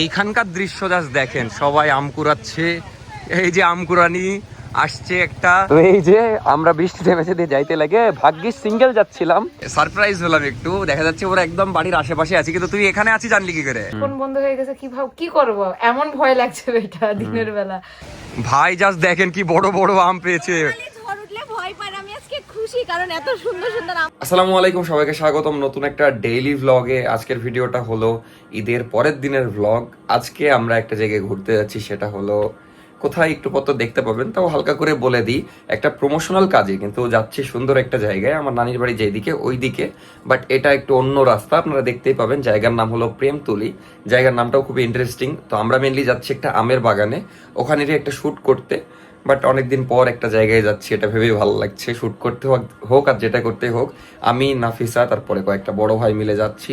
এইখানকার দৃশ্য জাস্ট দেখেন, সবাই আম কুড়াচ্ছে। এই যে আম কুড়ানি আসছে একটা, তো এই যে আমরা বৃষ্টি থেমেছে দিয়ে যাইতে লাগে, ভাগ্যিস সিঙ্গেল যাচ্ছিলাম, সারপ্রাইজ হলাম একটু। দেখা যাচ্ছে ওরা একদম বাড়ির আশেপাশে আছে, কিন্তু তুই এখানে আছিস জানলি কি করে? ফোন বন্ধ হয়ে গেছে, কি করব, এমন ভয় লাগছে এটা দিনের বেলা। ভাই জাস্ট দেখেন কি বড় বড় আম পেয়েছে। আসসালামু আলাইকুম, সবাইকে স্বাগতম নতুন একটা ডেইলি ভ্লগে। আজকের ভিডিওটা হলো ঈদের পরের দিনের ভ্লগ। আজকে আমরা একটা জায়গায় ঘুরতে যাচ্ছি, সেটা হলো কোথায় একটু কত দেখতে পাবেন, তাও হালকা করে বলে দিই। একটা প্রমোশনাল কাজে কিন্তু যাচ্ছি সুন্দর একটা জায়গায়, আমার নানির বাড়ি যেদিকে ওই দিকে, বাট এটা একটু অন্য রাস্তা, আপনারা দেখতেই পাবেন। জায়গার নাম হলো প্রেমতুলি, জায়গার নামটাও খুবই ইন্টারেস্টিং। তো আমরা মেনলি যাচ্ছি একটা আমের বাগানে, ওখানেরই একটা শ্যুট করতে। বাট অনেকদিন পর একটা জায়গায় যাচ্ছি, এটা ভেবেই ভালো লাগছে। শ্যুট করতে হোক আর যেটা করতে হোক, আমি, নাফিসা, তারপরে কয়েকটা বড় ভাই মিলে যাচ্ছি।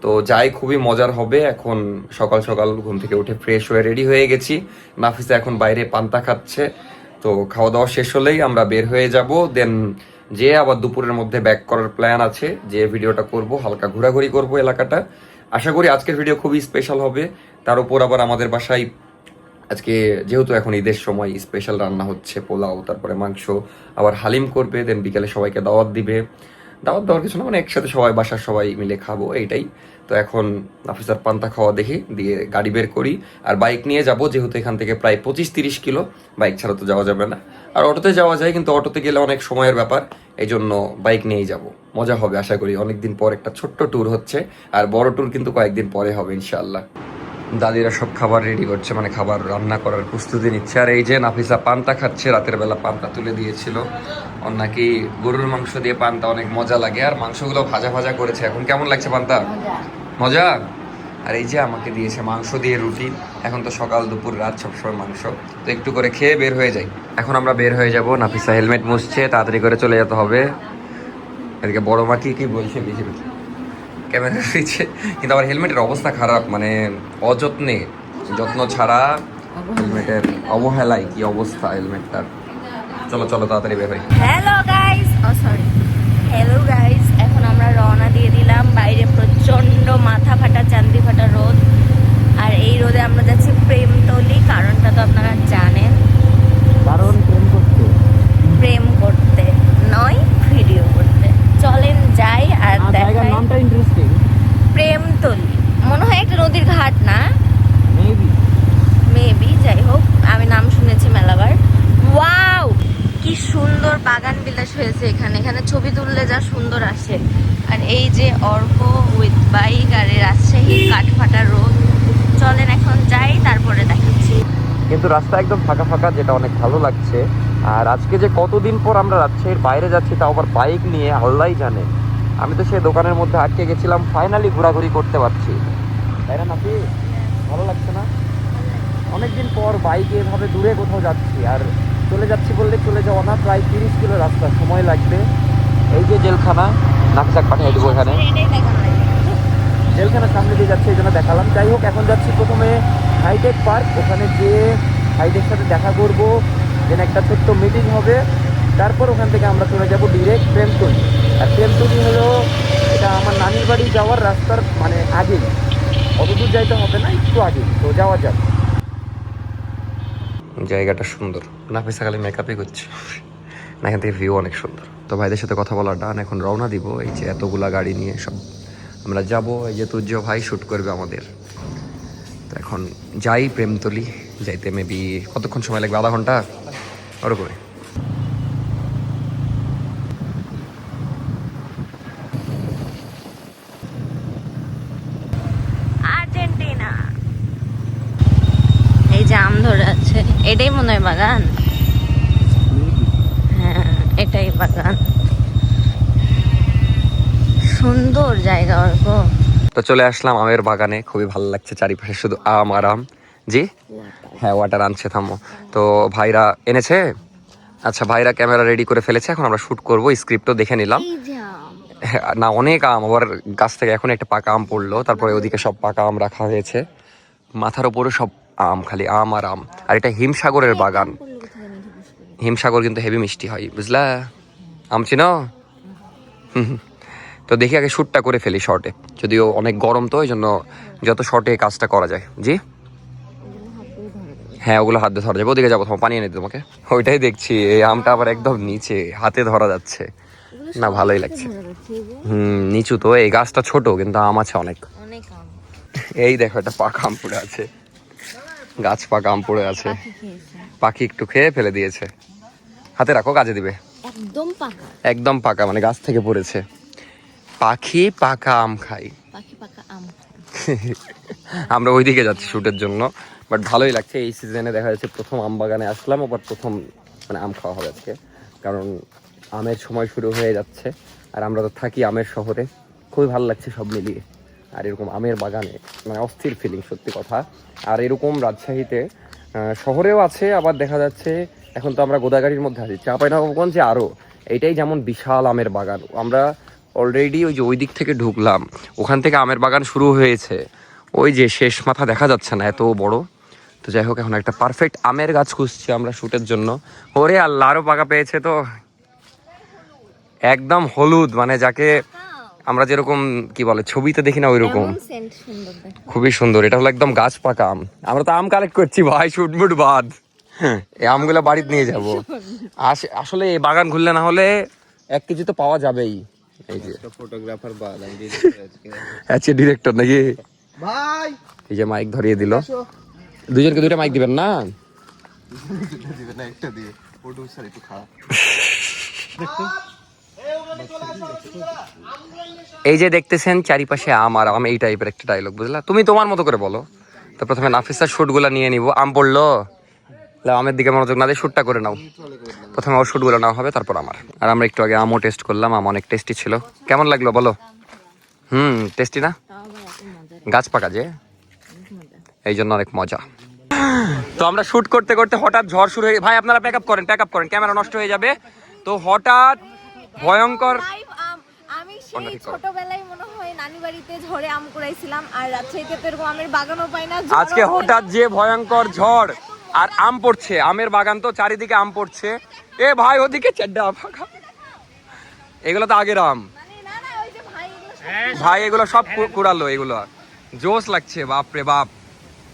তো যাই, খুবই মজার হবে। এখন সকাল সকাল ঘুম থেকে উঠে ফ্রেশ হয়ে রেডি হয়ে গেছি। নাফিসা এখন বাইরে পান্তা খাচ্ছে। তো খাওয়া দাওয়া শেষ হলেই আমরা বের হয়ে যাব, দেন যে আবার দুপুরের মধ্যে ব্যাক করার প্ল্যান আছে, যে ভিডিওটা করব, হালকা ঘোরাঘুরি করব এলাকাটা। আশা করি আজকের ভিডিও খুবই স্পেশাল হবে। তার উপর আবার আমাদের বাসায় আজকে যেহেতু এখন ঈদের সময়, স্পেশাল রান্না হচ্ছে, পোলাও, তারপরে মাংস, আবার হালিম করবে, দেন বিকালে সবাইকে দাওয়াত দিবে। দাওয়াত দেওয়ার কিছু না, মানে একসাথে সবাই, বাসার সবাই মিলে খাবো, এইটাই। তো এখন অফিসার পান্তা খাওয়া দেখি দিয়ে গাড়ি বের করি, আর বাইক নিয়ে যাব, যেহেতু এখান থেকে প্রায় 25-30 কিলো, বাইক ছাড়া তো যাওয়া যাবে না। আর অটোতে যাওয়া যায়, কিন্তু অটোতে গেলে অনেক সময়ের ব্যাপার, এই জন্য বাইক নিয়েই যাব। মজা হবে আশা করি, অনেকদিন পর একটা ছোট্ট ট্যুর হচ্ছে, আর বড় ট্যুর কিন্তু কয়েকদিন পরে হবে ইনশাআল্লাহ। দাদিরা সব খাবার রেডি করছে, মানে খাবার রান্না করার প্রস্তুতি নিচ্ছে। আর এই যে নাফিসা পান্তা খাচ্ছে, রাতের বেলা পান্তা তুলে দিয়েছিল। ওর নাকি গরুর মাংস দিয়ে পান্তা অনেক মজা লাগে, আর মাংসগুলো ভাজা ভাজা করেছে। এখন কেমন লাগছে পান্তা? মজা। আর এই যে আমাকে দিয়েছে মাংস দিয়ে রুটি। এখন তো সকাল দুপুর রাত সবসময় মাংস, তো একটু করে খেয়ে বের হয়ে যাই। এখন আমরা বের হয়ে যাব, নাফিসা হেলমেট মুছছে, তাড়াতাড়ি করে চলে যেতে হবে। এদিকে বড় মা কি বলছে বেশি বেশি ক্যামেরা রয়েছে, কিন্তু আমার হেলমেটের অবস্থা খারাপ, মানে অযত্নে, যত্ন ছাড়া হেলমেটের অবহেলায় কি অবস্থা হেলমেটটার। চলো চলো তাড়াতাড়ি বের হই। হ্যালো গাইস, এখন আমরা রওনা দিয়ে দিলাম। বাইরে প্রচন্ড মাথা ফাটা চান্দি ফাটা রোদ, আর এই রোদে আমরা যাচ্ছি প্রেমতলি। কারণটা তো আপনারা জানেন, কারণ প্রেম করতে নয়, ভিডিও করতে। চলেন যাই আর দেখাই। নামটা ইন্টারেস্টিং, প্রেমতলি মনে হয় একটা নদীর ঘাট না, মেবি, যাই হোক, আমি নাম শুনেছি মেলাবার। ওয়াও, কি সুন্দর বাগান বিলাস হয়েছে এখানে। এখানে ছবি তুললে যা সুন্দর আসে। আর এই যে অর্ক উইথ বাইক, আর এই রাজশাহী কাঠফাটা রোড। চলেন এখন যাই, তারপরে দেখাচ্ছি। কিন্তু রাস্তা একদম ফাঁকা ফাঁকা, যেটা অনেক ভালো লাগছে। আর আজকে যে কতদিন পর আমরা রাজশাহীর বাইরে যাচ্ছি, তাও আবার বাইক নিয়ে, আল্লাহই জানে। আমি তো সেই দোকানের মধ্যে আটকে গেছিলাম, ফাইনালি ঘোরাঘুরি করতে পারছি, তাই না নাকি? ভালো লাগছে না? অনেকদিন পর বাইকে এভাবে দূরে কোথাও যাচ্ছি, আর চলে যাচ্ছি বললে চলে যাওয়া না, প্রায় 30 কিলো রাস্তা, সময় লাগবে। এই যে জেলখানা, নাকচাক পাঠিয়ে দেবো এখানে, জেলখানার সামনে দিয়ে যাচ্ছে, এই জন্য দেখালাম। যাই হোক, এখন যাচ্ছি প্রথমে হাইটেক পার্ক, ওখানে গিয়ে হাইটেক সাথে দেখা করব, দেন একটা ছোট্ট মিটিং হবে, তারপর ওখান থেকে আমরা চলে যাব ডিরেক্ট প্রেমতুলি। আর প্রেমতুলি হলো এটা আমার নানির বাড়ি যাওয়ার রাস্তার মানে আগেই, অত দূর যাইতে হবে না, একটু আগেই, তো যাওয়া যাক। জায়গাটা সুন্দর, নাফিসা খালি মেকআপই করছে না, এখান থেকে ভিউ অনেক সুন্দর। তো ভাইদের সাথে কথা বলার ডান, এখন রওনা দিব। এই যে এতগুলা গাড়ি নিয়ে সব আমরা যাব, এই যে তুর্য ভাই শ্যুট করবে আমাদের। তো এখন যাই প্রেমতলি, যাইতে মেবি কতক্ষণ সময় লাগবে? আধা ঘন্টা ওরকমই। আর্জেন্টিনা, এই যে আম ধরে আছে, এটাই মনে হয় বাগান। হ্যাঁ, এটাই বাগান। সুন্দর জায়গা অর্ক। তো চলে আসলাম আমের বাগানে, খুবই ভালো লাগছে, চারিপাশে শুধু আম আর আম। জি হ্যাঁ, ওয়াটার আনছে, থামো। তো ভাইরা এনেছে, আচ্ছা ভাইরা ক্যামেরা রেডি করে ফেলেছে, এখন আমরা শ্যুট করবো। স্ক্রিপ্টও দেখে নিলাম। না, অনেক আম, আবার গাছ থেকে এখন একটা পাকা আম পড়লো, তারপরে ওদিকে সব পাকা আম রাখা হয়েছে, মাথার ওপরে সব আম, খালি আম আর আম। আর এটা হিমসাগরের বাগান, হিমসাগর কিন্তু হেভি মিষ্টি হয়, বুঝলা? আম চিনো? তো দেখি আগে শ্যুটটা করে ফেলি শর্টে, যদিও অনেক গরম তো এই জন্য যত শর্টে কাজটা করা যায়। জি হ্যাঁ, ওগুলো হাত দিয়ে ধরা যাবে। ওদিকে যাবো, তোমার পানি এনে দিই তোমাকে। ওইটাই দেখছি, এই আমটা আবার একদম নিচে, হাতে ধরা যাচ্ছে না, ভালোই লাগছে। নিচু তো, এই গাছটা ছোট কিন্তু আম আছে অনেক। এই দেখো একটা পাকা আম পড়ে আছে, গাছ পাকা আম পড়ে আছে, পাখি একটু খেয়ে ফেলে দিয়েছে। হাতে রাখো, কাজে দিবে। একদম পাকা মানে গাছ থেকে পড়েছে। পাখি পাকা আম খাই। আমরা ওইদিকে যাচ্ছি শুটের জন্য, বাট ভালোই লাগছে। এই সিজনে দেখা যাচ্ছে প্রথম আম বাগানে আসলাম, আবার প্রথম মানে আম খাওয়া হবে আজকে, কারণ আমের সময় শুরু হয়ে যাচ্ছে। আর আমরা তো থাকি আমের শহরে, খুবই ভালো লাগছে সব মিলিয়ে। আর এরকম আমের বাগানে মানে অস্থির ফিলিং, সত্যি কথা। আর এরকম রাজশাহীতে শহরেও আছে, আবার দেখা যাচ্ছে এখন তো আমরা গোদাগাড়ির মধ্যে আছি, চাঁপাইনবাবগঞ্জে আরও। এইটাই যেমন বিশাল আমের বাগান, আমরা অলরেডি ওই যে ওই দিক থেকে ঢুকলাম, ওখান থেকে আমের বাগান শুরু হয়েছে। ওই যে শেষ মাথা দেখা যাচ্ছে না, এত বড়। তো যাই হোক, এখন একটা পারফেক্ট আমের গাছ খুঁজছি আমরা শুটের জন্য। ওরে আল্লাহ, আরও পাকা পেয়েছে তো, একদম হলুদ, মানে যাকে আমরা যেরকম কি বলে ছবিতে দেখি না, ওই রকম খুবই সুন্দর। এটা হলো একদম গাছ পাকা আম। আমরা তো আম কালেক্ট করছি ভাই, শুটমুট বাদ। এই আমগুলো বাড়িতে নিয়ে যাব। আসলে এই বাগান ঘুরলে না হলে 1 কেজি তো পাওয়া যাবেই। এই যে ফটোগ্রাফার বাদ, আচ্ছা ডিরেক্টর নাকি ভাই? এই যে মাইক ধরিয়ে দিল। দুজনকে 2টা মাইক দিবেন না? দিবেন না, একটা দিয়ে ফটো স্যার একটু খা। এই যে দেখতেছেন চারিপাশে আম আর আম, এই টাইপের একটা ডায়লগ, বুঝলা? তুমি তোমার মতো করে বলো। তো প্রথমে নাফিসার শুটগুলো নিয়ে নিব। আম পড়লো, আমের দিকে মনোযোগ না দিয়ে শুটটা করে নাও। প্রথমে ওর শুটগুলো নেওয়া হবে, তারপর আমার। আর আমরা একটু আগে আমও টেস্ট করলাম, আম অনেক টেস্টি ছিল। কেমন লাগলো বলো? টেস্টি না? গাছ পাকা যে, এই জন্য অনেক মজা। তো আমরা শুট করতে করতে হঠাৎ ঝড় শুরু হয়ে, ভাই আপনারা প্যাক আপ করেন, ক্যামেরা নষ্ট হয়ে যাবে। তো হঠাৎ ভয়ঙ্কর, আমি সেই ছোটবেলায় মনে হয় নানি বাড়িতে ঝড়ে আম কুড়াইছিলাম, আর রাজশাহীতে তো এরকম আমের বাগানও পাই না। আজকে হঠাৎ যে ভয়ঙ্কর ঝড় আর আম পড়ছে, আমের বাগান তো চারিদিকে আম পড়ছে। এ ভাই ওদিকে চেড্ডা ফাঁকা, এগুলো তো আগের আম ভাই, এগুলো সব কুড়ালো। এগুলো জোশ লাগছে, বাপ রে বাপ,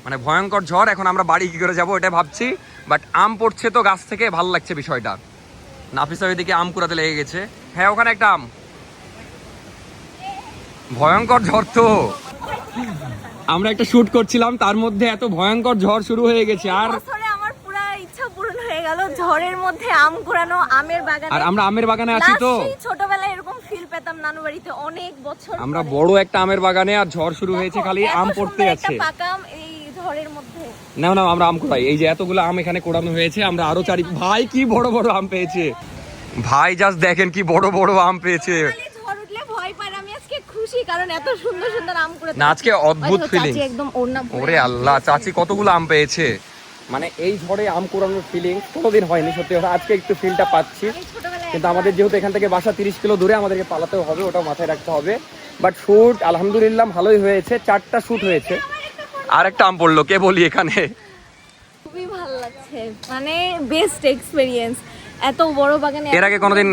মানে ভয়ঙ্কর ঝড়। এখন আমরা বাড়ি কি করে যাবো এটা ভাবছি, বাট আম পড়ছে তো গাছ থেকে, ভালো লাগছে বিষয়টা। নাফিসা ওইদিকে আম কুড়াতে লেগে গেছে। হ্যাঁ, ওখানে একটা আম। ভয়ঙ্কর ঝড় তো, আমরা একটা শুট করছিলাম, তার মধ্যে এত ভয়ঙ্কর ঝড় শুরু হয়ে গেছে। আর আমার পুরো ইচ্ছা পূরণ হয়ে গেল, ঝড়ের মধ্যে আম কুড়ানো, আমের বাগানে। আর আমরা আমের বাগানে আছি তো, ছোটবেলায় এরকম ফিল পেতাম নানু বাড়িতে অনেক বছর। আমরা বড় একটা আমের বাগানে, আর ঝড় শুরু হয়েছে, খালি আম পড়তে আছে। পাকা আম এই ঝড়ের মধ্যে। না না, আমরা আম কুড়াই। এই যে এতগুলো আম এখানে কোড়ানো হয়েছে, আমরা আরো ভাই কি বড় বড় আম পেয়েছে ভাই, জাস্ট দেখেন কি বড় বড় আম পেয়েছে। ঝড় উঠলে ভয় পাই, আমি আজকে খুশি কারণ এত সুন্দর সুন্দর আম কুড়াতে। না, আজকে অদ্ভুত ফিলিং। ওরে আল্লাহ, চাচি কতগুলো আম পেয়েছে। মানে এই ঝড়ে আম কুড়ানোর ফিলিং কোনোদিন হয়নি, সত্যি কথা। আজকে একটু ফিলটা পাচ্ছি, কিন্তু আমাদের যেহেতু এখান থেকে বাসা 30 কিলো দূরে, আমাদেরকে পালাতেও হবে, ওটাও মাথায় রাখতে হবে। বাট শুট আলহামদুলিল্লাহ ভালোই হয়েছে, 4টা শুট হয়েছে। আর একটা আম পড়লো, কে বলি এখানে। খুবই ভালো লাগছে, মানে বেস্ট এক্সপেরিয়েন্স। এত বড় বাগানে এর আগে কোনোদিন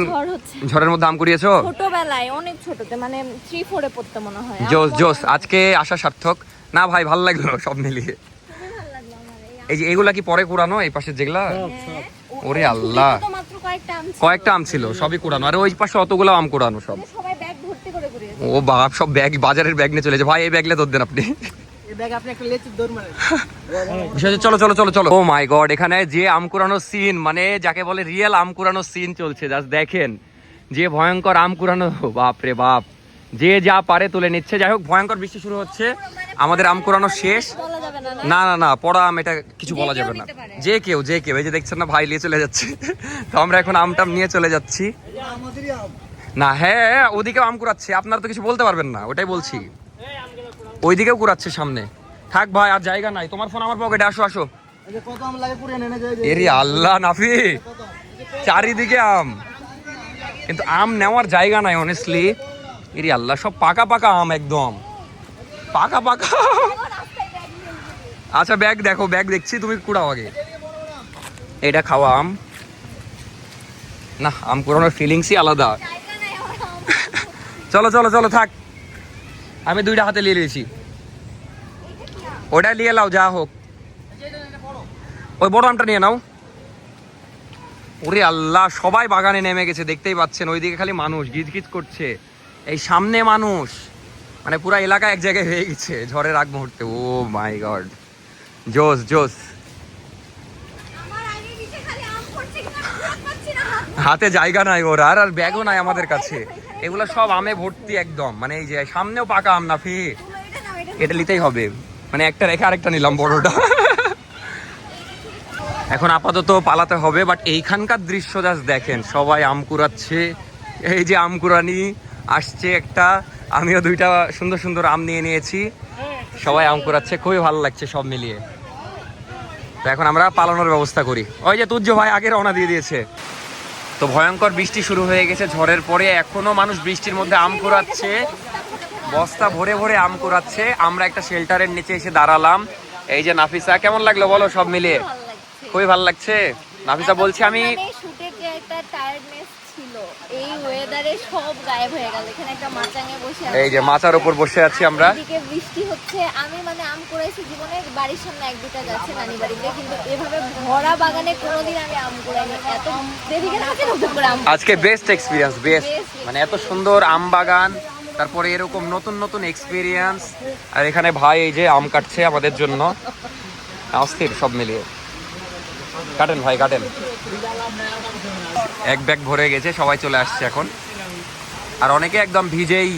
ঝড়ের মধ্যে আম কুড়িয়েছো? ছোটবেলায়, অনেক ছোটতে, মানে 3-4 এ পড়তে মনে হয়। জোস জোস, আজকে আসা সার্থক না ভাই, ভালো লাগলো সব মিলিয়ে। এই যে এগুলা কি পরে কুড়ানো, এই পাশে যেগুলা? ওরে আল্লাহ, কয়েকটা আম ছিল, সবই কুড়ানো। আর ওই পাশে অতগুলো আম কুড়ানো, সব সবাই ব্যাগ ভর্তি করে কুড়িয়েছে। ও বাপ, সব ব্যাগ, বাজারের ব্যাগ নিয়ে চলেছে। ভাই এই ব্যাগলে দৌড় দেন আপনি। চলো চলো চলো চলো। ও মাই গড, এখানে যে আম কুড়ানো সিন, মানে যাকে বলে রিয়েল আম কুড়ানো সিন চলছে। জাস্ট দেখেন যে ভয়ঙ্কর আম কুড়ানো, বাপ রে বাপ, যে যা পারে তুলে নিচ্ছে। যাই হোক, ভয়ঙ্কর বৃষ্টি শুরু হচ্ছে, আমাদের আম কুড়ানো শেষ। না না না, পড়া আম, এটা কিছু বলা যাবে না। যে কেউ এই যে দেখছেন না, ভাই নিয়ে চলে যাচ্ছে। তো আমরা এখন আমটাম নিয়ে চলে যাচ্ছি। না হ্যাঁ, ওদিকেও আম কুড়াচ্ছে, আপনারা তো কিছু বলতে পারবেন না, ওটাই বলছি। ওইদিকেও কুড়াচ্ছে সামনে। থাক ভাই, আর জায়গা নাই, তোমার ফোন আমার পকেটে, আসো আসো। এরি আল্লাহ নাফি, চারিদিকে আম, কিন্তু আম নেওয়ার জায়গা নাই অনেস্টলি। এরি আল্লাহ, সব পাকা পাকা আম, একদম পাকা পাকা। আচ্ছা ব্যাগ দেখো, ব্যাগ দেখছি, তুমি কুড়াও আগে। এটা খাওয়া আম না, আম কুড়ানোর ফিলিংসই আলাদা। চলো চলো চলো থাক, আমি দুইটা হাতে নিয়ে নিয়েছি, ওটা নিয়ে নাও যা হোক, ওই বড় আমটা নিয়ে নাও। ওরে আল্লাহ, সবাই বাগানে নেমে গেছে, দেখতেই পাচ্ছেন ওইদিকে খালি মানুষ গিজগিজ করছে, এই সামনে মানুষ, মানে পুরো এলাকা এক জায়গায় হয়ে গেছে ঝড়ের আগ মুহূর্তে। ও মাই গড, জোস জোস। হাতে জায়গা নাই ওর, আর ব্যাগও নাই আমাদের কাছে, এগুলো সব আমে ভর্তি একদম, মানে এই যে সামনেও পাকা আম, নাফি এটা নিতেই হবে, মানে একটা রেখে আরেকটা নিলাম বড়টা। এখন আপাতত পালাতে হবে, বাট এইখানকার দৃশ্য জাস্ট দেখেন, সবাই আম কুড়াচ্ছে, এই যে আম কুড়ানি আসছে একটা, আমিও দুইটা সুন্দর সুন্দর আম নিয়ে নিয়েছি, সবাই আম কুড়াচ্ছে, খুবই ভালো লাগছে সব মিলিয়ে। তো এখন আমরা পালানোর ব্যবস্থা করি। ওই যে তুর্য ভাই আগে রওনা দিয়ে দিয়েছে। তো ভয়ঙ্কর বৃষ্টি শুরু হয়ে গেছে ঝড়ের পরে, এখনো মানুষ বৃষ্টির মধ্যে আম কুড়াচ্ছে, বস্তা ভরে ভরে আম কুড়াচ্ছে। আমরা একটা শেল্টারের নিচে এসে দাঁড়ালাম। এই যে নাফিসা, কেমন লাগলো বলো সব মিলিয়ে? খুবই ভালো লাগছে। নাফিসা বলছি আমি শুটের যে একটা টায়ার্ডনেস ছিল, এই ওয়েদারে সব গায়েব হয়ে গেল। এখানে একটা মাচাঙে বসে আছি, এই যে মাচার উপর বসে আছি আমরা, এদিকে বৃষ্টি হচ্ছে। আমি মানে আম কুড়াইছি জীবনে, বাড়ির সামনে এক দুটা যাচ্ছে নানি বাড়িতে, কিন্তু এভাবে ভরা বাগানে কোনোদিন আমি আম কুড়াইনি। এত দেরিকে আছে নতুন করে আম, আজকে বেস্ট এক্সপিরিয়েন্স, বেস্ট, মানে এত সুন্দর আম বাগান, তারপরে এরকম নতুন নতুন এক্সপিরিয়েন্স। আর এখানে ভাই এই যে আম কাটছে আমাদের জন্য, অস্থির সব মিলিয়ে। কাটেন ভাই কাটেন, এক ব্যাগ ভরে গেছে, সবাই চলে আসছে এখন। আর অনেকে একদম ভিজেই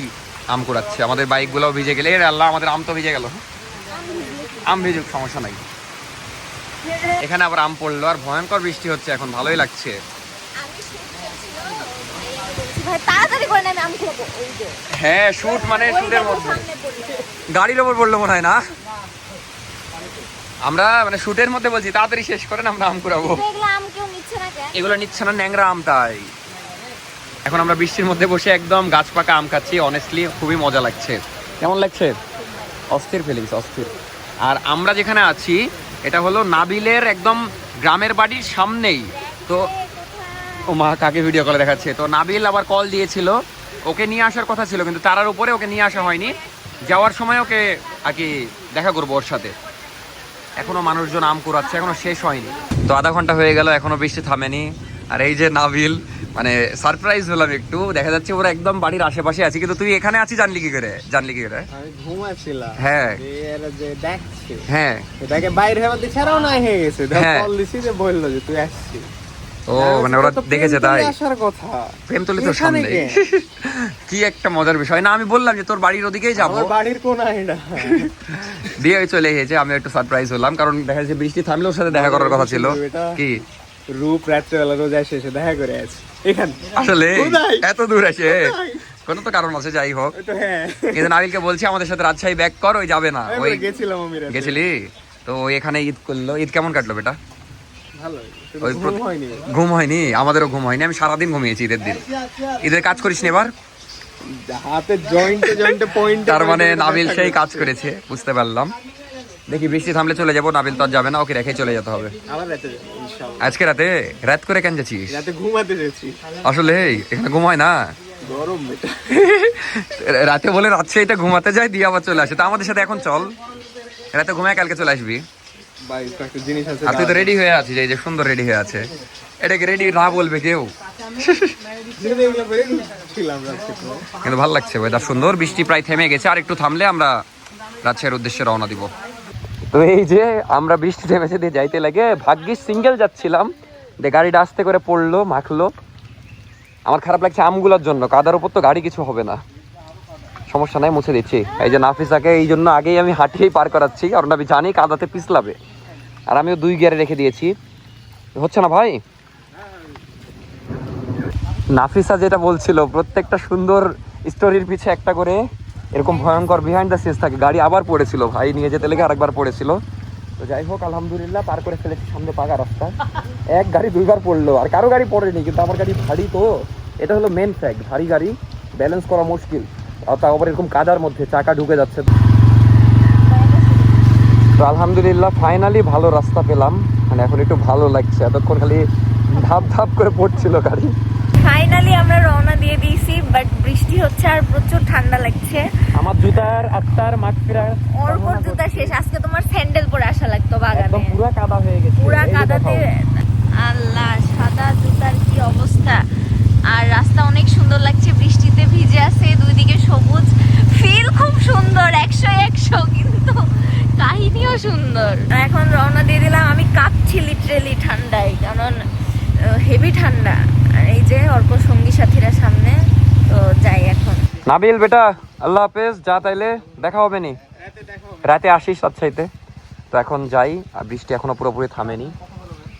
আম কুড়াচ্ছে, আমাদের বাইকগুলোও ভিজে গেলে, এর আল্লাহ আমাদের আম তো ভিজে গেল, আম ভিজুক সমস্যা নাই। এখানে আবার আম পড়লো, আর ভয়ঙ্কর বৃষ্টি হচ্ছে এখন, ভালোই লাগছে। ভাই তাড়াতাড়ি করে আমি আম কুড়াবো। ওই যে হ্যাঁ, শুট মানে শুটের মধ্যে গাড়ির ওপর পড়লো মনে হয় না, আমরা মানে শুটের মধ্যে বলছি তাড়াতাড়ি শেষ করেন, আমরা আম কুড়াবো। এগুলো আম কেউ নিচ্ছে না কেন? এগুলো নিচ্ছে না, ন্যাংরা আম তাই। এখন আমরা বৃষ্টির মধ্যে বসে একদম গাছ পাকা আম খাচ্ছি, অনেস্টলি খুবই মজা লাগছে। কেমন লাগছে? অস্থির ফিলিংস, অস্থির। আর আমরা যেখানে আছি এটা হলো নাবিলের একদম গ্রামের বাড়ির সামনেই। তো ও মা, কাকে ভিডিও কলে দেখাচ্ছে। তো নাবিল আবার কল দিয়েছিল, ওকে নিয়ে আসার কথা ছিল, কিন্তু তারার উপরে ওকে নিয়ে আসা হয়নি। যাওয়ার সময় ওকে আর কি দেখা করবো ওর সাথে। এখনো মানুষজন আম কুড়াচ্ছে, এখনো শেষ হয়নি। তো আধা ঘন্টা হয়ে গেল, এখনো বৃষ্টি থামেনি। আর এই যে নাবিল, মানে সারপ্রাইজ হলাম একটু, দেখা যাচ্ছে ওরা একদম বাড়ির আশেপাশে আছে, কিন্তু তুই এখানে আছিস জানলি কি করে? আমি ঘুমাচ্ছিলাম, হ্যাঁ এরা যে দেখছে, হ্যাঁ, এটাকে বাইরে হওয়ার ছাড়াও না হয়ে গেছে, হ্যাঁ। কল দিছি যে বললো যে তুই আসছিস। ও মানে ওরা দেখেছে তাই আসার কথা, প্রেম তুলি তো এখানে সামনে। কে? কি একটা মজার বিষয় না, আমি বললাম যে তোর বাড়ির ওদিকেই যাবো, আমার বাড়ির কোনা এটা দিয়ে চলে এসেছে। আমি একটু সারপ্রাইজ হলাম, কারণ দেখা যাচ্ছে বৃষ্টি থামলে ওর সাথে দেখা করার কথা ছিল। কি রূপ রাত্রেবেলা রোজ এসে দেখা করে আছে এখানে, আসলে কোথায়? এত দূর আসে কোনো তো কারণ আছে, যাই হোক। তো হ্যাঁ, কিন্তু নাবিলকে বলছি আমাদের সাথে রাজশাহী ব্যাক কর, ওই যাবে না। ওই গেছিলাম আমি রাতে। গেছিলি তো ওই এখানে ঈদ করলো। ঈদ কেমন কাটলো বেটা? ভালো, ওই ঘুম হয়নি। ঘুম হয়নি, আমাদেরও ঘুম হয়নি। আমি সারাদিন ঘুমিয়েছি ঈদের দিন। ঈদের কাজ করিস নি এবার? হাতে জয়েন্টে জয়েন্টে পয়েন্ট, তার মানে নাবিল সেই কাজ করেছে, বুঝতে পারলাম। দেখি বৃষ্টি থামলে চলে যাবো, নাবিল তো আর যাবে না, ওকে রেখে চলে যেতে হবে। আবার রাতে যাবো ইনশাআল্লাহ। আজকে রাতে রাত করে কেন যাচ্ছিস? রাতে ঘুমাতে যাচ্ছি, আসলে এখানে ঘুমায় না, গরম এটা। রাতে বলে রাজশাহীতে ঘুমাতে যায়, দিয়ে আবার চলে আসে। তা আমাদের সাথে এখন চল, রাতে ঘুমায় কালকে চলে আসবি। ভাই কয়েকটা জিনিস আছে, আর তুই তো রেডি হয়ে আছিস, এই যে সুন্দর রেডি হয়ে আছে। এটাকে রেডি না বলবে কেউ, এগুলো করে ছিলাম রাতে। কিন্তু ভালো লাগছে, ওয়েদার সুন্দর, বৃষ্টি প্রায় থেমে গেছে, আর একটু থামলে আমরা রাজশাহীর উদ্দেশ্যে রওনা দিব। তো এই যে আমরা বৃষ্টি থেমেছে দিয়ে যাইতে লাগে, ভাগ্যিস সিঙ্গেল যাচ্ছিলাম, যে গাড়িটা আস্তে করে পড়লো, মাখলো। আমার খারাপ লাগছে আমগুলোর জন্য, কাদার উপর তো গাড়ি কিছু হবে না, সমস্যা নাই, মুছে দিচ্ছি। এই যে নাফিসাকে এই জন্য আগেই আমি হাঁটিয়েই পার করাচ্ছি, কারণ আমি জানি কাদাতে পিছলাবে। আর আমিও 2 গিয়ারে রেখে দিয়েছি, হচ্ছে না ভাই। নাফিসা যেটা বলছিল, প্রত্যেকটা সুন্দর স্টোরির পিছে একটা করে এরকম ভয়ঙ্কর বিহাইন্ড দ্য সিনস থাকে। গাড়ি আবার পড়েছিল, ভাই নিয়ে যেতে লেগে আরেকবার পড়েছিল। তো যাই হোক, আলহামদুলিল্লাহ পার করে ফেলেছি সামনে পাকা রাস্তা। এক গাড়ি 2 বার পড়লো, আর কারো গাড়ি পড়েনি, কিন্তু আমার গাড়ি ভারী, তো এটা হলো মেন ফ্যাক্ট, ভারী গাড়ি ব্যালেন্স করা মুশকিল, আর তাও আবার এরকম কাদার মধ্যে চাকা ঢুকে যাচ্ছে। তো আলহামদুলিল্লাহ ফাইনালি ভালো রাস্তা পেলাম, মানে এখন একটু ভালো লাগছে। এতক্ষণ খালি ধাপ ধাপ করে পড়ছিল গাড়ি। ফাইনালি আমরা রওনা দিয়ে দিয়েছি, বাট বৃষ্টি হচ্ছে আর প্রচুর ঠান্ডা লাগছে। আমার জুতার আত্মার মাগফিরাত ওর জুতা শেষ, আজকে তোমার স্যান্ডেল পরে আসা লাগতো বাগানে, একদম পুরো কাদা হয়ে গেছে, পুরা এই যে কাদাতে। দেখাও। আল্লাহ, সাদা জুতার কি অবস্থা। আর রাস্তা অনেক সুন্দর লাগছে, বৃষ্টিতে ভিজে আছে, দুই দিকে সবুজ, ফিল খুব সুন্দর, 100 কিন্তু কাহিনীও সুন্দর। এখন রওনা দিয়ে দিলাম, আমি কাঁপছি লিটারেলি ঠান্ডায়, কারণ হেভি ঠান্ডা। আর এই যে অল্প সঙ্গী সাথীরা সামনে, তো যাই এখন। নাবিল বেটা, আল্লাহ হাফেজ, যা তাইলে দেখা হবে নি, রাতে আসিস রাজশাহীতে। তো এখন যাই, আর বৃষ্টি এখনো পুরোপুরি থামেনি।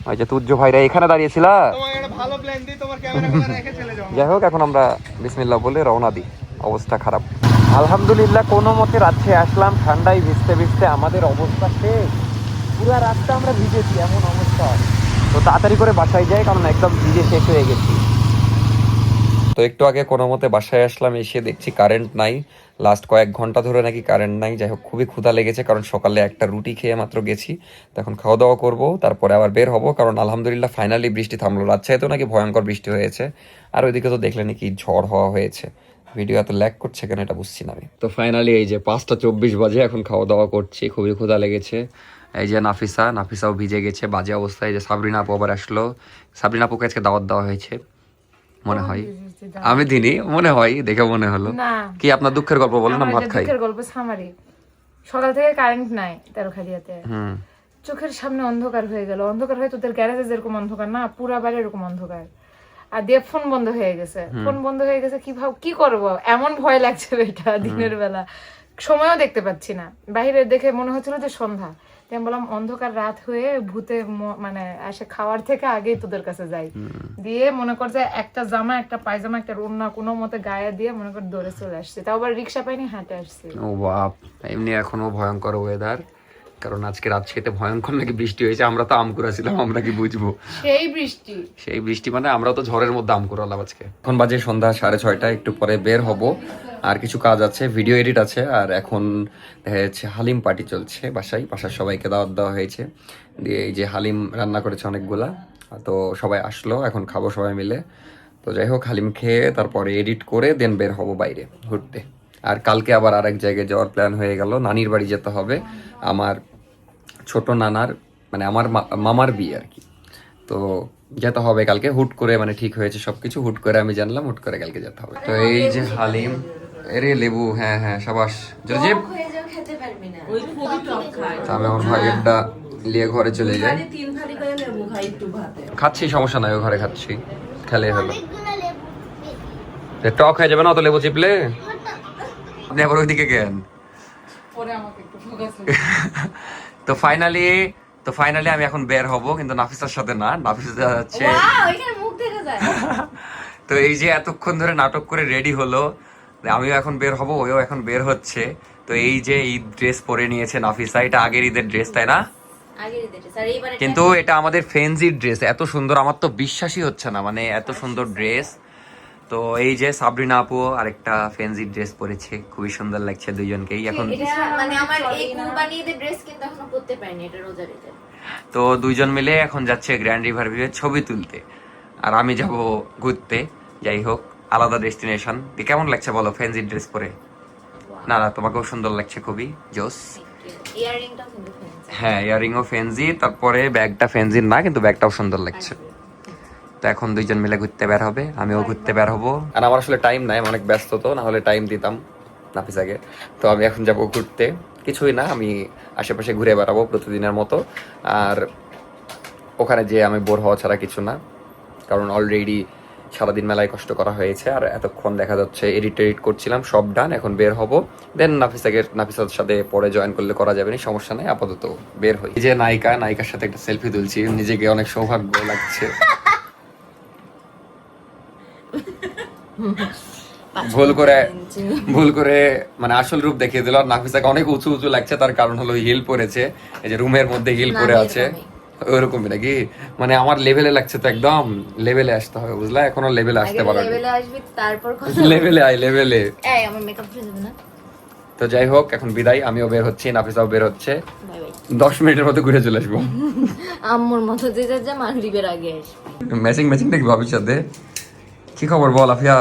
ওই যে তুর্য ভাইরা এখানে দাঁড়িয়েছিল। যাই হোক, এখন আমরা বিসমিল্লাহ বলে রওনা দিই। অবস্থা খারাপ, আলহামদুলিল্লাহ কোনো মতে রাজশাহী আসলাম। ঠান্ডায় ভিজতে ভিজতে আমাদের অবস্থা শেষ, পুরো রাস্তা আমরা ভিজেছি, এমন অবস্থা। তো তাড়াতাড়ি করে বাসায় যাই, কারণ একদম ভিজে শেষ হয়ে গেছি। তো একটু আগে কোনো মতে বাসায় আসলাম, এসে দেখছি কারেন্ট নাই। লাস্ট কয়েক ঘন্টা ধরে নাকি কারেন্ট নাই। যাই হোক, খুবই ক্ষুধা লেগেছে, কারণ সকালে একটা রুটি খেয়ে মাত্র গেছি। তো এখন খাওয়া দাওয়া করবো, তারপরে আবার বের হবো, কারণ আলহামদুলিল্লাহ ফাইনালি বৃষ্টি থামলো। রাজশাহীতেও নাকি ভয়ঙ্কর বৃষ্টি হয়েছে, আর ওইদিকে তো দেখলে নাকি ঝড় হওয়া হয়েছে। ভিডিও এত ল্যাগ করছে কেন এটা বুঝছি না আমি। তো ফাইনালি এই যে 5:24 বাজে, এখন খাওয়া দাওয়া করছি, খুবই ক্ষুধা লেগেছে। এই যে নাফিসাও ভিজে গেছে বাজে অবস্থায়। এই যে সাবরিনা আপু আবার আসলো। সাবরিনা আপুকে আজকে দাওয়াত দেওয়া হয়েছে মনে হয়, আমি দিনই মনে হয়, দেখে মনে হলো। না, কি আপনার দুঃখের গল্প বলেন, না ভাত খাই। দুঃখের গল্প সামারি। সকাল থেকে কারেন্ট নাই তেরোখালিয়াতে, চোখের সামনে অন্ধকার হয়ে গেল। অন্ধকার হয়ে তোদের গ্যারেজে যেরকম অন্ধকার না, পুরা বাড়ি এরকম অন্ধকার। আর দিয়ে ফোন বন্ধ হয়ে গেছে, কি করব, এমন ভয় লাগছে এটা দিনের বেলা, সময়ও দেখতে পাচ্ছি না, বাইরে দেখে মনে হচ্ছিল যে সন্ধ্যা। আমি বললাম অন্ধকার রাত হয়ে ভূতে মানে আসে খাওয়ার থেকে আগেই তোদের কাছে যাই। দিয়ে মনে কর যে একটা জামা, একটা পায়জামা, একটা ওড়না কোনো মতে গায়ে দিয়ে মনে কর দৌড়ে চলে আসছে। তাও আবার রিক্সা পাইনি, হাঁটে আসছি। ও বাপ, এমনি এখনো ভয়ঙ্কর ওয়েদার, কারণ আজকে রাজশাহীতে ভয়ঙ্কর নাকি বৃষ্টি হয়েছে। আমরা তো আমকুরা ছিলাম, আমরা কি বুঝবো সেই বৃষ্টি মানে আমরা তো ঝড়ের মধ্যে আমকুরা হলাম আজকে। এখন বাজে সন্ধ্যা 6:30, একটু পরে বের হব, আর কিছু কাজ আছে, ভিডিও এডিট আছে। আর এখন দেখা যাচ্ছে হালিম পার্টি চলছে বাসার সবাইকে দাওয়াত দেওয়া হয়েছে। দিয়ে এই যে হালিম রান্না করেছে অনেকগুলা, তো সবাই আসলো, এখন খাবো সবাই মিলে। তো যাই হোক, হালিম খেয়ে তারপরে এডিট করে দেন বের হব বাইরে ঘুরতে। আর কালকে আবার আরেক জায়গায় যাওয়ার প্ল্যান হয়ে গেল, নানির বাড়ি যেতে হবে। আমার ছোট নানার মানে আমার মামার বিয়ে আর কি। তো যেতে হবে কালকে, হুট করে মানে ঠিক হয়েছে সবকিছু, হুট করে আমি জানলাম, হুট করে কালকে যেতে হবে। তো এই যে হালিম, এরে লেবু, হ্যাঁ হ্যাঁ সাবাস জর্জিব। আমি আমার ভাগেরটা নিয়ে ঘরে চলে যাই, খাচ্ছি, সমস্যা নাই, ঘরে খাচ্ছি, খেলে হলো। টক হয়ে যাবে না তো লেবু চিপলে। আপনি আবার ওইদিকে গেন। তো ফাইনালি আমি এখন বের হব, কিন্তু নাফিসার সাথে না, নাফিসা যাচ্ছে। তো এই যে এতক্ষণ ধরে নাটক করে রেডি হলো, আমিও এখন বের হব, ওও এখন বের হচ্ছে। তো এই যে ঈদ ড্রেস পরে নিয়েছে নাফিসা, এটা আগের ঈদের ড্রেস তাই না? কিন্তু এটা আমাদের ফেন্সির ড্রেস, এত সুন্দর, আমার তো বিশ্বাসই হচ্ছে না, মানে এত সুন্দর ড্রেস। তো এই যে সাবরিনা আপু আরেকটা ফেন্সি ড্রেস পরেছে, খুবই সুন্দর লাগছে দুইজনকেই। এখন মানে আমার এই কুরবানি ঈদের ড্রেস কিন্তু এখনো পরতে পারিনি, এটা রোজার ঈদের। তো দুইজন মিলে এখন যাচ্ছে গ্র্যান্ড রিভার ভিউয়ে ছবি তুলতে, আর আমি যাব ঘুরতে। যাই হোক, আলাদা ডেস্টিনেশন। কেমন লাগছে বলো ফেন্সি ড্রেস পরে? না তোমাকেও সুন্দর লাগছে, খুবই জোস। ইয়াররিংটাও কিন্তু ফেন্সি। হ্যাঁ, ইয়াররিংও ফেন্সি, তারপরে ব্যাগটা ফেন্সির না, কিন্তু ব্যাগটাও সুন্দর লাগছে। তো এখন দুইজন মিলে ঘুরতে বের হবে, আমিও ঘুরতে বের হবো। আর আমার আসলে টাইম নাই, অনেক ব্যস্ত, তো না হলে টাইম দিতাম নাফিসাকে। তো আমি এখন যাব ঘুরতে, কিছুই না, আমি আশেপাশে ঘুরে বেড়াবো প্রতিদিনের মতো। আর ওখানে যে আমি বোর হওয়া ছাড়া কিছু না, কারণ অলরেডি সারাদিন মেলায় কষ্ট করা হয়েছে। আর এতক্ষণ দেখা যাচ্ছে এডিট করছিলাম, সব ডান, এখন বের হব। দেন নাফিসার সাথে পরে জয়েন করলে করা যাবে না, সমস্যা নেই, আপাতত বের হই। এই যে নায়িকার সাথে একটা সেলফি তুলছি, নিজেকে অনেক সৌভাগ্য লাগছে। ভুল করে মানে আসল রূপ দেখিয়ে দিল। আর নাফিসাকে অনেক উঁচু লাগছে, তার কারণ হলো হিল পরেছে, এই যে রুমের মধ্যে হিল পরে আছে, ওইরকমই নাকি, মানে আমার লেভেলে লাগছে। তো একদম লেভেলে আসতে হবে, বুঝলা, এখনো লেভেলে আসতে পারো, লেভেলে আসবি তারপর লেভেলে আয়, লেভেলে। এই আমার মেকআপ করে দেবে না? তো যাই হোক, এখন বিদায়, আমিও বের হচ্ছি, নাফিসাও বের হচ্ছে। Bye bye. 10 মিনিটের মতো ঘুরে চলে আসবো। আম্মুর মতো যে মাগরিবের আগে আসবে। ম্যাচিং নাকি ভাবির সাথে? কি খবর বল আফিয়া?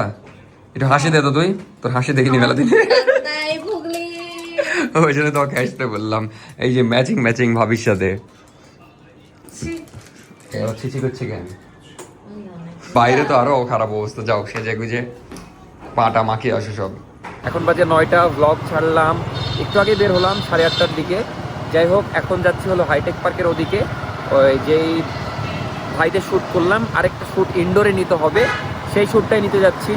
একটু হাসি দে তো তুই, তোর হাসি দেখিনি মেলা দিন। ওই জন্য তোকে হাসতে বললাম। এই যে ম্যাচিং ম্যাচিং ভাবির সাথে। ছিচি করছে কেন? বাইরে তো আরো খারাপ অবস্থা। যাও সেজে গুজে পাটা মাখিয়ে আসে সব। এখন বাজে 9টা, ব্লগ ছাড়লাম একটু আগে, বের হলাম 8:30টার দিকে। যাই হোক, এখন যাচ্ছি হলো হাইটেক পার্কের ওদিকে। ওই যেই ভাইতে শ্যুট করলাম, আরেকটা শ্যুট ইনডোরে নিতে হবে, সেই শ্যুটটাই নিতে যাচ্ছি।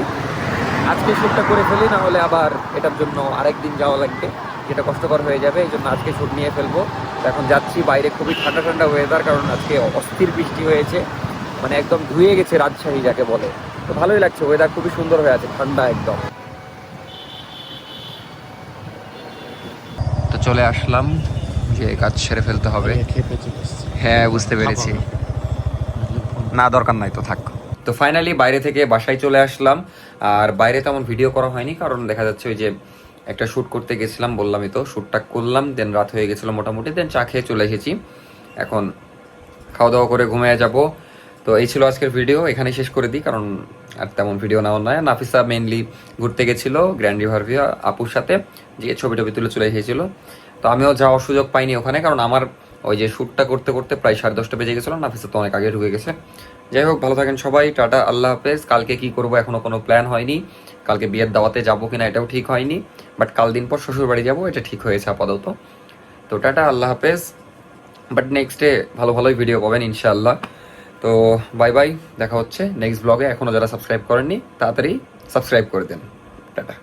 আজকে শ্যুটটা করে ফেলি, না হলে আবার এটার জন্য আরেকদিন যাওয়া লাগবে, যেটা কষ্টকর হয়ে যাবে। এই জন্য আজকে শ্যুট নিয়ে ফেলবো। তো এখন যাচ্ছি। বাইরে খুবই ঠান্ডা ঠান্ডা ওয়েদার, কারণ আজকে অস্থির বৃষ্টি হয়েছে, মানে একদম ধুয়ে গেছে রাজশাহী যাকে বলে। তো ভালোই লাগছে, ওয়েদার খুবই সুন্দর হয়ে আছে, ঠান্ডা একদম। তো চলে আসলাম, যে কাজ সেরে ফেলতে হবে। হ্যাঁ বুঝতে পেরেছি, না দরকার নাই তো থাক। তো ফাইনালি বাইরে থেকে বাসায় চলে আসলাম। আর বাইরে তেমন ভিডিও করা হয়নি, কারণ দেখা যাচ্ছে ওই যে একটা শ্যুট করতে গেছিলাম, বললামই তো, শ্যুটটা করলাম, দেন রাত হয়ে গেছিলো মোটামুটি, দেন চা খেয়ে চলে এসেছি। এখন খাওয়া দাওয়া করে ঘুমিয়ে যাব। তো এই ছিল আজকের ভিডিও, এখানে শেষ করে দিই, কারণ আর তেমন ভিডিও নেওয়া নয়। নাফিসা মেইনলি ঘুরতে গেছিলো গ্র্যান্ড রিভার ভিউ আপুর সাথে, যে ছবি টবি তুলে চলে এসেছিল। তো আমিও যাওয়ার সুযোগ পাইনি ওখানে, কারণ আমার ওই যে শ্যুটটা করতে করতে প্রায় 10:30 বেজে গেছিলো। নাফিসা তো অনেক আগে ঢুকে গেছে। যাই হোক, ভালো থাকেন সবাই, টাটা, আল্লাহ হাফেজ। কালকে কি করবো এখনো কোনো প্ল্যান হয়নি। কালকে বিয়ের দাওয়াতে যাবো কিনা এটাও ঠিক হয়নি, বাট কাল দিন পর শ্বশুর বাড়ি যাবো, এটা ঠিক হয়েছে আপাতত। তো টাটা, আল্লাহ হাফেজ। বাট নেক্সট ডে ভালো ভালোই ভিডিও পাবেন ইনশাআল্লাহ। তো বাই বাই, দেখা হচ্ছে নেক্সট ব্লগে। এখনো যারা সাবস্ক্রাইব করেননি তাড়াতাড়ি সাবস্ক্রাইব করে দেন। টাটা।